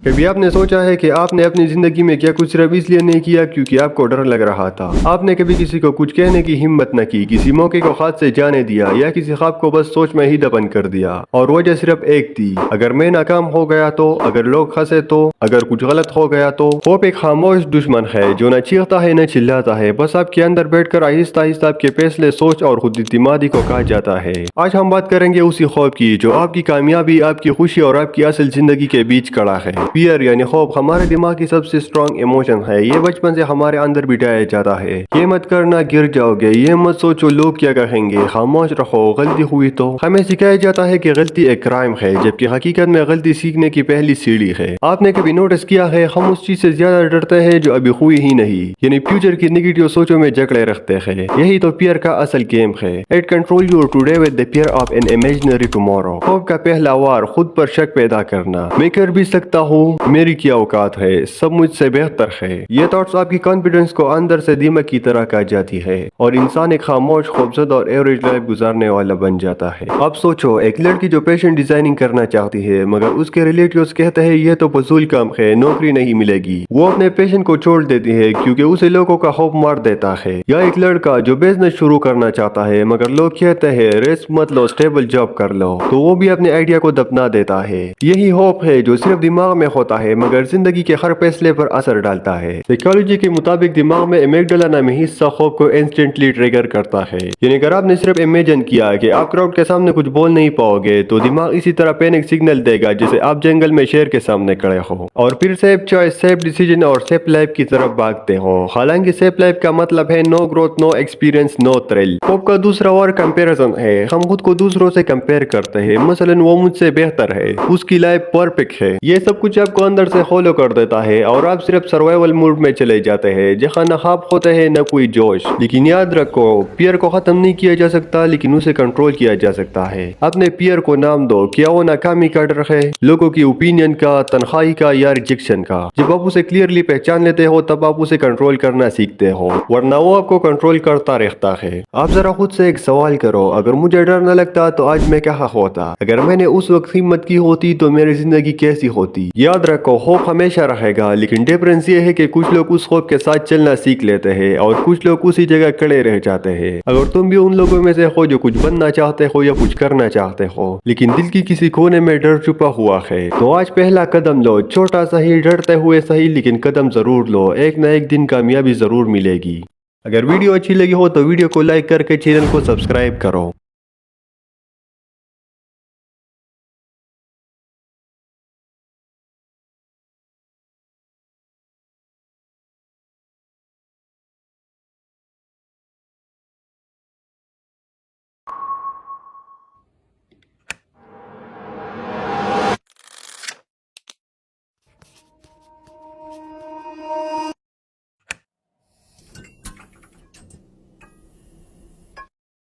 कभी आपने सोचा है कि आपने अपनी जिंदगी में क्या कुछ सिर्फ इसलिए नहीं किया क्योंकि आपको डर लग रहा था। आपने कभी किसी को कुछ कहने की हिम्मत न की, किसी मौके को हाथ से जाने दिया या किसी ख्वाब को बस सोच में ही दफन कर दिया। और वजह सिर्फ एक थी, अगर मैं नाकाम हो गया तो, अगर लोग हंसे तो, अगर कुछ गलत हो गया तो। होप एक खामोश दुश्मन है जो न चीखता है न चिल्लाता है, बस आपके अंदर बैठकर आहिस्ता आहिस्ता आपके फैसले, सोच और खुद इत्मीनादी को काट जाता है। आज हम बात करेंगे उसी खौफ की जो आपकी कामयाबी, आपकी खुशी और आपकी असल जिंदगी के बीच खड़ा है। फियर यानी खौफ हमारे दिमाग की सबसे स्ट्रॉन्ग इमोशन है। ये बचपन से हमारे अंदर बिठाया जाता है। ये मत करना, गिर जाओगे, ये मत सोचो लोग क्या कहेंगे, खामोश रहो, गलती हुई तो। हमें सिखाया जाता है कि गलती एक क्राइम है, जबकि हकीकत में गलती सीखने की पहली सीढ़ी है। आपने कभी नोटिस किया है, हम उस चीज से ज्यादा डरते हैं जो अभी हुई ही नहीं, यानी फ्यूचर की नेगेटिव सोचों में जकड़े रखते हैं। यही तो फियर का असल गेम है। It control you today with the fear of an imaginary tomorrow. खौफ का पहला वार खुद पर शक पैदा करना। मैं कर भी सकता हूँ, मेरी क्या औकात है, सब मुझसे बेहतर है। ये थॉट्स आपकी कॉन्फिडेंस को अंदर से दीमक की तरह काट जाती है और इंसान एक खामोश, खूबसूरत और एवरेज लाइफ गुजारने वाला बन जाता है। अब सोचो, एक लड़की जो फैशन डिजाइनिंग करना चाहती है मगर उसके रिलेटिव्स कहते हैं ये तो फजूल काम है, नौकरी नहीं मिलेगी। वो अपने पैशन को छोड़ देती है क्योंकि उसे लोगों का खौफ मार देता है। या एक लड़का जो बिजनेस शुरू करना चाहता है मगर लोग कहते हैं रिस्क मत लो, स्टेबल जॉब कर लो, तो वो भी अपने आइडिया को दफना देता है। यही होप है जो सिर्फ दिमाग में होता है मगर जिंदगी के हर फैसले पर असर डालता है। साइकोलॉजी के मुताबिक दिमाग में एमिगडाला नामी हिस्सा खौफ को इंस्टेंटली ट्रिगर करता है। यानी अगर आपने सिर्फ इमेजिन किया कि आप क्राउड के सामने कुछ बोल नहीं पाओगे तो दिमाग इसी तरह पैनिक सिग्नल देगा जैसे आप जंगल में शेर के सामने खड़े हो और फिर सेफ चॉइस, सेफ डिसीजन और सेफ लाइफ की तरफ भागते हो। हालांकि सेफ लाइफ का मतलब है no growth, no experience, no thrill. खौफ का दूसरा और कंपेरिजन है। हम खुद को दूसरों से कंपेयर करते हैं, मसलन वो मुझसे बेहतर है, उसकी लाइफ परफेक्ट है। ये सब कुछ आपको अंदर से फॉलो कर देता है और आप सिर्फ सर्वाइवल मूड में चले जाते हैं जहाँ न ख्वाब होते हैं न कोई जोश। लेकिन याद रखो, फियर को खत्म नहीं किया जा सकता लेकिन उसे कंट्रोल किया जा सकता है। अपने फियर को नाम दो, क्या वो नाकामी का डर है, लोगों की ओपिनियन का, तनख्वाही का या रिजेक्शन का। जब आप उसे क्लियरली पहचान लेते हो तब आप उसे कंट्रोल करना सीखते हो, वरना वो आपको कंट्रोल करता रहता है। आप जरा खुद से एक सवाल करो, अगर मुझे डर न लगता तो आज मैं क्या होता, अगर मैंने उस वक्त हिम्मत की होती तो मेरी जिंदगी कैसी होती। याद रखो, खौफ हमेशा रहेगा लेकिन डिफरेंस ये है कि कुछ लोग उस खौफ के साथ चलना सीख लेते हैं और कुछ लोग उसी जगह खड़े रह जाते हैं। अगर तुम भी उन लोगों में से हो जो कुछ बनना चाहते हो या कुछ करना चाहते हो लेकिन दिल की किसी कोने में डर छुपा हुआ है, तो आज पहला कदम लो, छोटा सही, डरते हुए सही, लेकिन कदम जरूर लो। एक न एक दिन कामयाबी जरूर मिलेगी। अगर वीडियो अच्छी लगी हो तो वीडियो को लाइक करके चैनल को सब्सक्राइब करो।